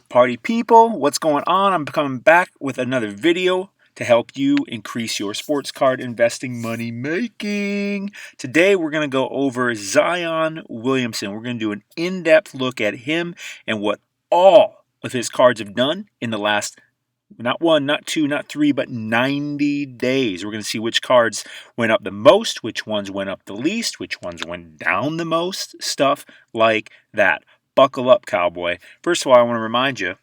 Party people, what's going on? I'm coming back with another video to help you increase your sports card investing money making. Today we're going to go over Zion Williamson. We're going to do an in-depth look at him and what all of his cards have done in the last, not one, not two, not three, but 90 days. We're going to see which cards went up the most, which ones went up the least, which ones went down the most, stuff like that. Buckle up, cowboy. First of all, I want to remind you,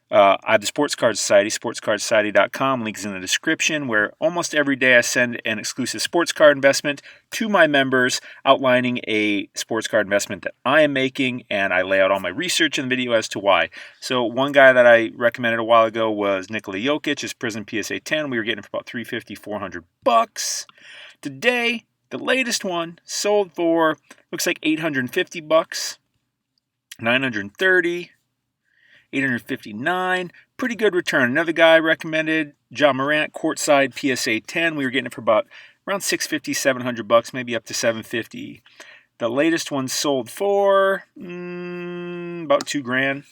I have the Sports Card Society, sportscardsociety.com. Links in the description, where almost every day I send an exclusive sports card investment to my members, outlining a sports card investment that I am making, and I lay out all my research in the video as to why. So one guy that I recommended a while ago was Nikola Jokic, his Prism PSA 10. We were getting it for about $350, $400. Today, the latest one sold for, looks like $850. 930, 859, pretty good return. Another guy recommended, John Morant, courtside PSA 10. We were getting it for about around $650, $700, maybe up to $750. The latest one sold for about $2,000.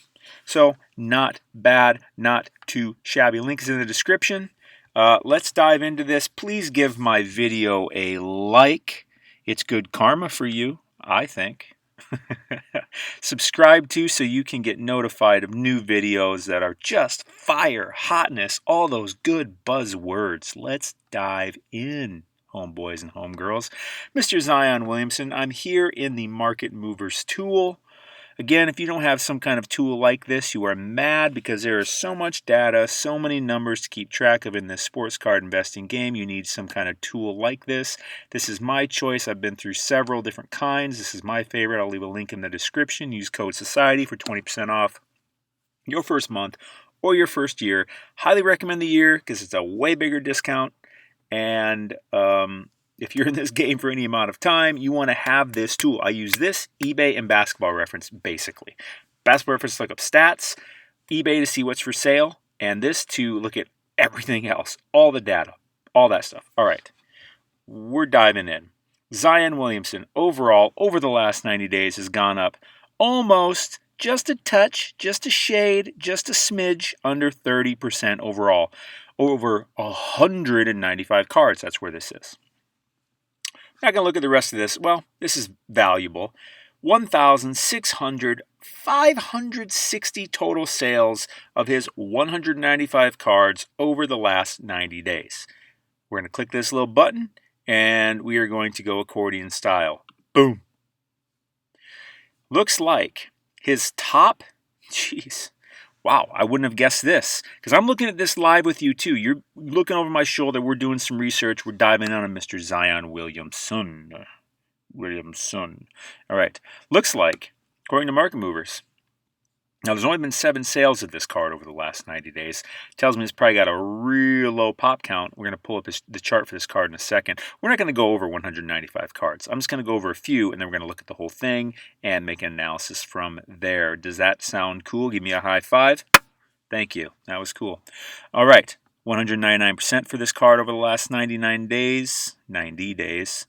So not bad, not too shabby. Link is in the description. Let's dive into this. Please give my video a like. It's good karma for you, I think. Subscribe to so you can get notified of new videos that are just fire, hotness, all those good buzzwords. Let's dive in, homeboys and homegirls. Mr. Zion Williamson, I'm here in the Market Movers tool. Again, if you don't have some kind of tool like this, you are mad, because there is so much data, so many numbers to keep track of in this sports card investing game. You need some kind of tool like this. This is my choice. I've been through several different kinds. This is my favorite. I'll leave a link in the description. Use code SOCIETY for 20% off your first month or your first year. Highly recommend the year because it's a way bigger discount. And if you're in this game for any amount of time, you want to have this tool. I use this, eBay, and Basketball Reference, basically. Basketball Reference to look up stats, eBay to see what's for sale, and this to look at everything else, all the data, all that stuff. All right, we're diving in. Zion Williamson, overall, over the last 90 days, has gone up almost, just a touch, just a shade, just a smidge, under 30% overall. Over 195 cards, that's where this is. Not going to look at the rest of this. Well, this is valuable. 560 total sales of his 195 cards over the last 90 days. We're going to click this little button, and we are going to go accordion style. Boom. Looks like his top, jeez, wow, I wouldn't have guessed this, because I'm looking at this live with you too. You're looking over my shoulder. We're doing some research. We're diving in on Mr. Zion Williamson. All right. Looks like, according to Market Movers, now there's only been 7 sales of this card over the last 90 days. Tells me it's probably got a real low pop count. We're going to pull up the chart for this card in a second. We're not going to go over 195 cards. I'm just going to go over a few, and then we're going to look at the whole thing and make an analysis from there. Does that sound cool? Give me a high five. Thank you. That was cool. All right. 199% for this card over the last 90 days.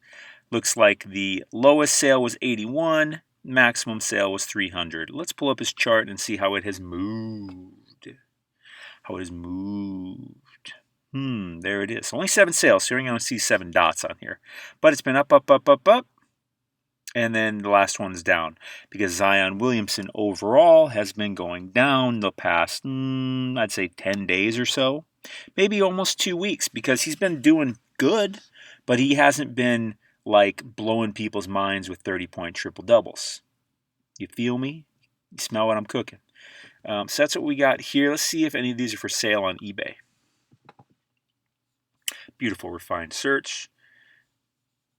Looks like the lowest sale was 81. Maximum sale was 300. Let's pull up his chart and see how it has moved. There it is. Only 7 sales, so you're going to see 7 dots on here. But it's been up, up, up, up, up. And then the last one's down, because Zion Williamson overall has been going down the past, I'd say 10 days or so. Maybe almost 2 weeks, because he's been doing good, but he hasn't been like blowing people's minds with 30-point triple-doubles. You feel me? You smell what I'm cooking. So that's what we got here. Let's see if any of these are for sale on eBay. Beautiful refined search.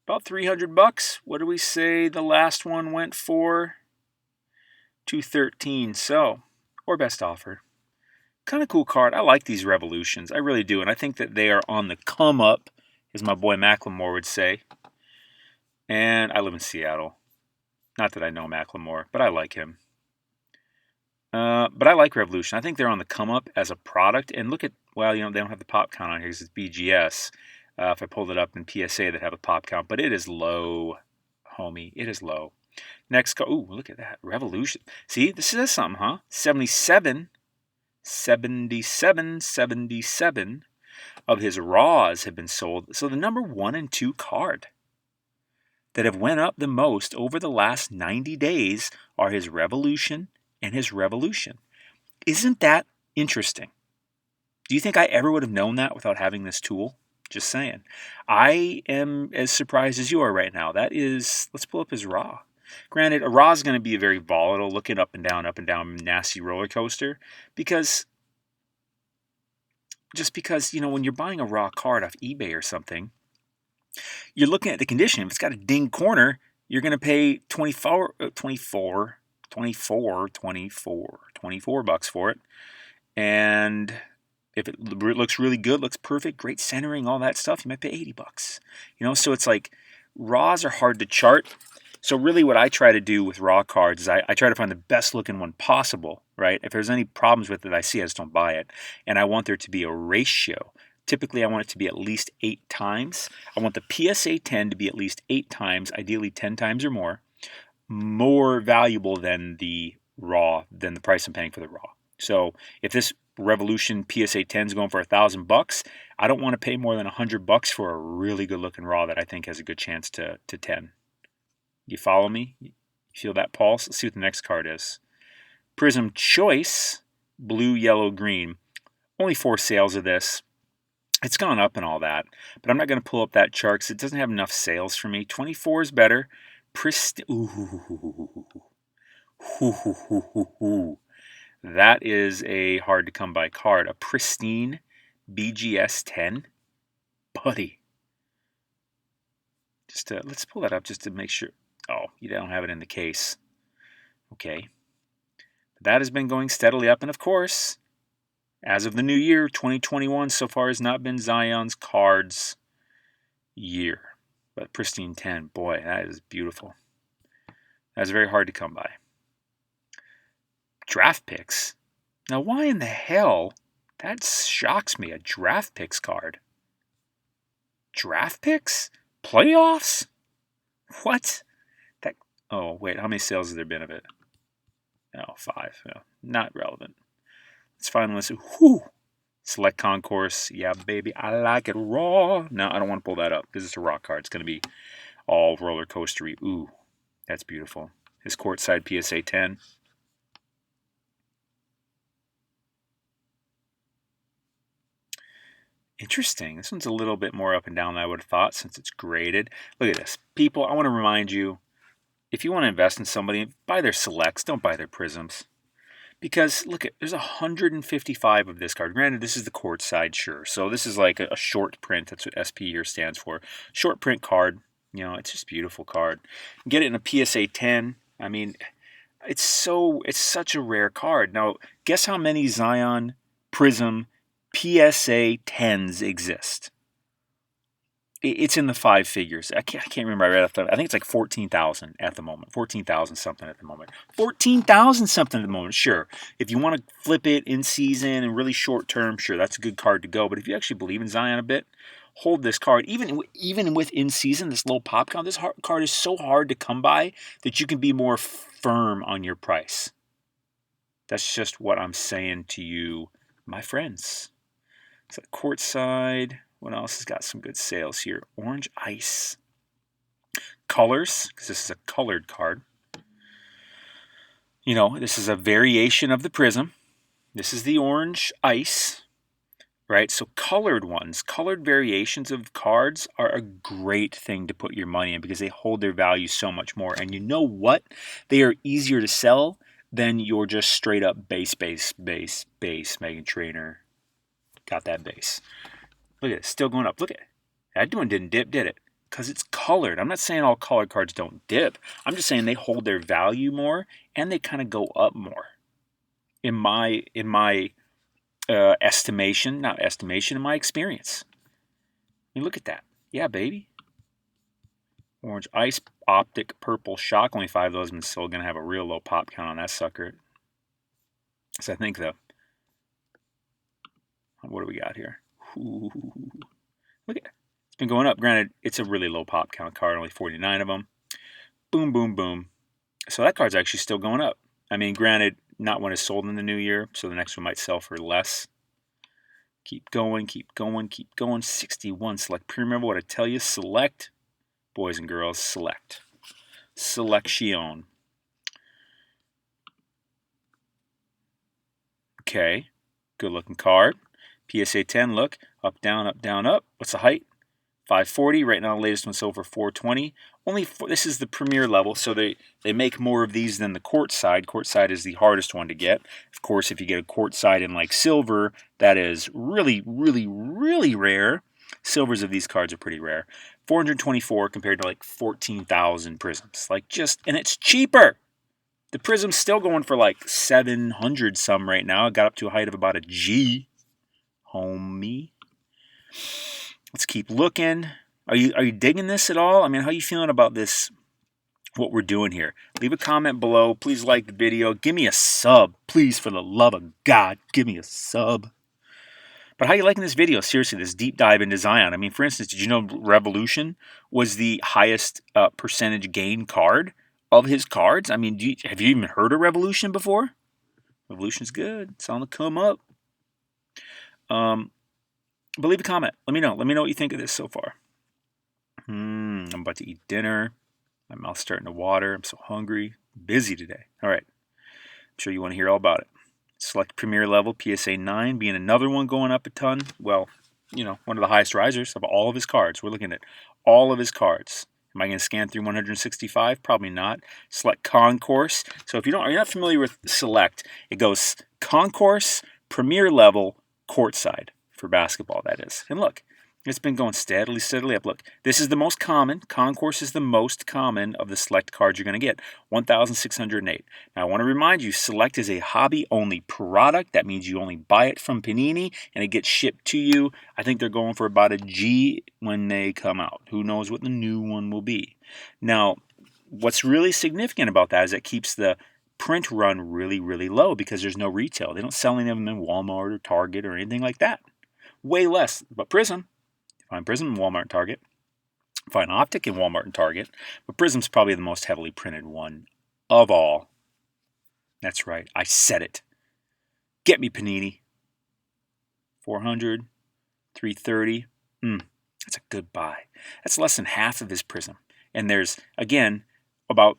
About $300. What do we say the last one went for? $213. So, or best offer. Kind of cool card. I like these Revolutions. I really do. And I think that they are on the come up, as my boy Macklemore would say. And I live in Seattle. Not that I know Macklemore, but I like him. But I like Revolution. I think they're on the come up as a product. And look at, well, they don't have the pop count on here because it's BGS. If I pulled it up in PSA, they'd have a pop count. But it is low, homie. It is low. Next card. Ooh, look at that. Revolution. See, this is something, huh? 77 of his raws have been sold. So the number 1 and 2 card that have went up the most over the last 90 days are his Revolution and his Revolution. Isn't that interesting? Do you think I ever would have known that without having this tool? Just saying. I am as surprised as you are right now. That is, let's pull up his raw. Granted, a raw is going to be a very volatile, looking up and down, nasty roller coaster. Because, when you're buying a raw card off eBay or something, you're looking at the condition. If it's got a ding corner, you're going to pay 24 bucks for it. And if it looks really good, looks perfect, great centering, all that stuff, you might pay 80 bucks. So it's like raws are hard to chart. So really what I try to do with raw cards is I try to find the best looking one possible, right? If there's any problems with it I see, I just don't buy it. And I want there to be a ratio. Typically, I want it to be at least 8 times. I want the PSA 10 to be at least 8 times, ideally 10 times or more valuable than the price I'm paying for the raw. So if this Revolution PSA 10 is going for $1,000, I don't want to pay more than $100 for a really good looking raw that I think has a good chance to 10. You follow me? You feel that pulse? Let's see what the next card is. Prism Choice, blue, yellow, green. Only 4 sales of this. It's gone up and all that, but I'm not going to pull up that chart because it doesn't have enough sales for me. 24 is better. That is a hard to come by card. A pristine BGS 10, buddy. Let's pull that up just to make sure. Oh, you don't have it in the case. Okay. That has been going steadily up, and of course, as of the new year, 2021 so far has not been Zion's cards year. But pristine 10, boy, that is beautiful. That's very hard to come by. Draft picks. Now, why in the hell? That shocks me. A draft picks card. Draft picks? Playoffs? What? Oh, wait. How many sales has there been of it? Oh, 5. No, not relevant. Let's find one. Whew. Select concourse. Yeah, baby. I like it raw. No, I don't want to pull that up because it's a raw card. It's going to be all roller coastery. Ooh, that's beautiful. His courtside PSA 10. Interesting. This one's a little bit more up and down than I would have thought since it's graded. Look at this. People, I want to remind you, if you want to invest in somebody, buy their selects. Don't buy their prisms. Because, look, there's 155 of this card. Granted, this is the courtside, sure. So this is like a short print. That's what SP here stands for. Short print card. It's just a beautiful card. Get it in a PSA 10. I mean, it's such a rare card. Now, guess how many Zion Prism PSA 10s exist? It's in the 5 figures. I can't remember right off the top. I think it's like 14,000 at the moment. 14,000 something at the moment. 14,000 something at the moment. Sure. If you want to flip it in season and really short term, sure, that's a good card to go. But if you actually believe in Zion a bit, hold this card. Even with in season, this low pop count, this card is so hard to come by that you can be more firm on your price. That's just what I'm saying to you, my friends. So courtside. What else has got some good sales here? Orange Ice. Colors, because this is a colored card. This is a variation of the Prism. This is the Orange Ice, right? So colored ones, colored variations of cards are a great thing to put your money in because they hold their value so much more. And you know what? They are easier to sell than your just straight up base, Megan Trainor. Got that base. Look at it, still going up. Look at it. That one didn't dip, did it? Because it's colored. I'm not saying all colored cards don't dip. I'm just saying they hold their value more and they kind of go up more. In my estimation, not estimation, in my experience. I mean, look at that. Yeah, baby. Orange Ice, Optic, Purple Shock. Only 5 of those, I'm still going to have a real low pop count on that sucker. So I think what do we got here? Ooh. Look at it. It's been going up. Granted, it's a really low pop count card, only 49 of them. Boom, boom, boom. So that card's actually still going up. I mean, granted, not when it's sold in the new year, so the next one might sell for less. Keep going, keep going, keep going. 61 select. Remember what I tell you? Select, boys and girls, select. Selection. Okay, good looking card. PSA 10, look, up, down, up, down, up. What's the height? 540. Right now, the latest one sold for 420. This is the premier level, so they make more of these than the courtside. Courtside is the hardest one to get. Of course, if you get a courtside in like silver, that is really, really, really rare. Silvers of these cards are pretty rare. 424 compared to like 14,000 prisms. And it's cheaper. The prism's still going for like 700 some right now. It got up to a height of about a G. Homie. Let's keep looking. Are you digging this at all? I mean, how are you feeling about this, what we're doing here? Leave a comment below. Please like the video. Give me a sub. Please, for the love of God, give me a sub. But how are you liking this video? Seriously, this deep dive into Zion. I mean, for instance, did you know Revolution was the highest percentage gain card of his cards? I mean, have you even heard of Revolution before? Revolution's good. It's on the come up. But leave a comment. Let me know. Let me know what you think of this so far. I'm about to eat dinner. My mouth's starting to water. I'm so hungry. Busy today. All right. I'm sure you want to hear all about it. Select Premier Level, PSA 9 being another one going up a ton. Well, one of the highest risers of all of his cards. We're looking at all of his cards. Am I going to scan through 165? Probably not. Select Concourse. So if you're not familiar with Select, it goes Concourse, Premier Level, Courtside. For basketball, that is. And look, it's been going steadily up. Look, this is the most common. Concourse is the most common of the Select cards you're going to get. 1,608. Now, I want to remind you, Select is a hobby-only product. That means you only buy it from Panini, and it gets shipped to you. I think they're going for about a G when they come out. Who knows what the new one will be. Now, what's really significant about that is it keeps the print run really, really low because there's no retail. They don't sell any of them in Walmart or Target or anything like that. Way less. But Prism, find Prism in Walmart and Target. Find Optic in Walmart and Target. But Prism's probably the most heavily printed one of all. That's right. I said it. Get me Panini. 400, 330. That's a good buy. That's less than half of his Prism. And there's, again, about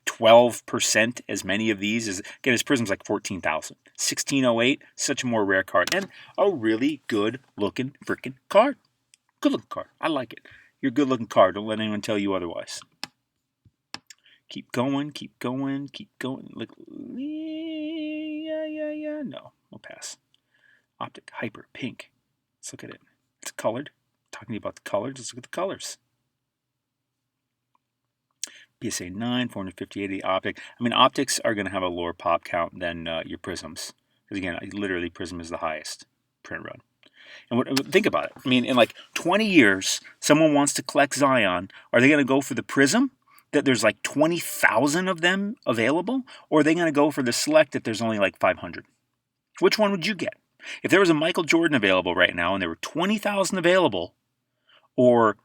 12% as many of these. Again, his Prism's like 14,000. 1608, such a more rare card. And a really good-looking freaking card. Good-looking card. I like it. You're a good-looking card. Don't let anyone tell you otherwise. Keep going, keep going, keep going. Look, yeah. No, we'll pass. Optic, Hyper, Pink. Let's look at it. It's colored. Talking about the colors. Let's look at the colors. PSA 9, 458 Optic. I mean, Optics are going to have a lower pop count than your Prisms. Because again, literally Prism is the highest print run. And think about it. I mean, in like 20 years, someone wants to collect Zion. Are they going to go for the Prism, that there's like 20,000 of them available? Or are they going to go for the Select that there's only like 500? Which one would you get? If there was a Michael Jordan available right now and there were 20,000 available or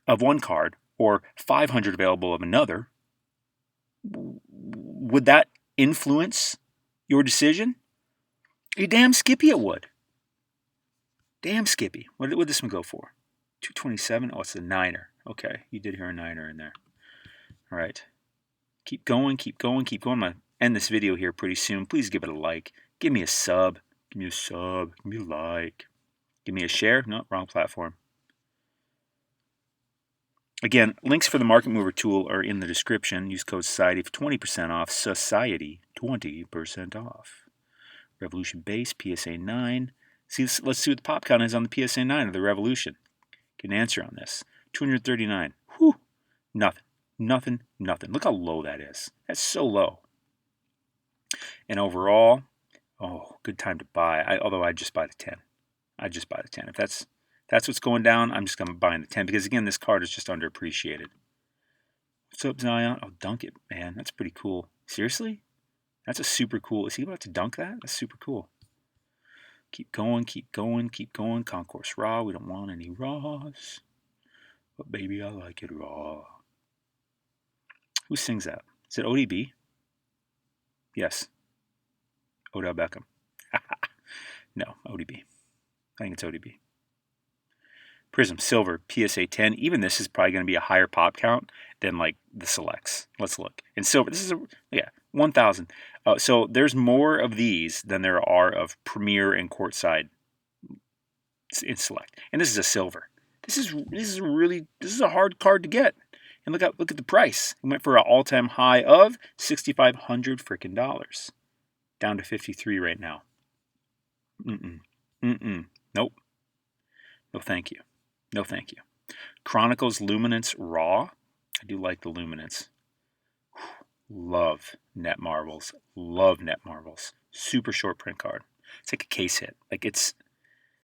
of one card, or 500 available of another, would that influence your decision? You damn Skippy it would. Damn Skippy. What would this one go for? 227? Oh, it's a niner. Okay, you did hear a niner in there. All right. Keep going, keep going, keep going. I'm going to end this video here pretty soon. Please give it a like. Give me a sub. Give me a sub. Give me a like. Give me a share. No, wrong platform. Again, links for the Market Mover tool are in the description. Use code SOCIETY for 20% off. Society, 20% off. Revolution Base, PSA 9. Let's see what the pop count is on the PSA 9 of the Revolution. Get an answer on this. 239. Whew. Nothing. Look how low that is. That's so low. And overall, good time to buy. Although I'd just buy the 10. I'd just buy the 10. If that's what's going down, I'm just going to buy in the 10 because, again, this card is just underappreciated. What's up, Zion? Oh, dunk it, man. That's pretty cool. Seriously? That's a super cool. Is he about to dunk that? That's super cool. Keep going, keep going, keep going. Concourse Raw. We don't want any Raws. But, baby, I like it raw. Who sings that? Is it ODB? Yes. Odell Beckham. No, ODB. I think it's ODB. Prism Silver PSA 10. Even this is probably going to be a higher pop count than like the selects. Let's look. In silver, this is 1,000. So there's more of these than there are of Premier and Courtside in select. And this is a silver. This is a hard card to get. And look at the price. It went for an all-time high of $6,500 freaking dollars. Down to 53 right now. Nope. No, thank you. No, thank you. Chronicles Luminance Raw. I do like the Luminance. Love Net Marbles. Love Net Marbles. Super short print card. It's like a case hit. Like it's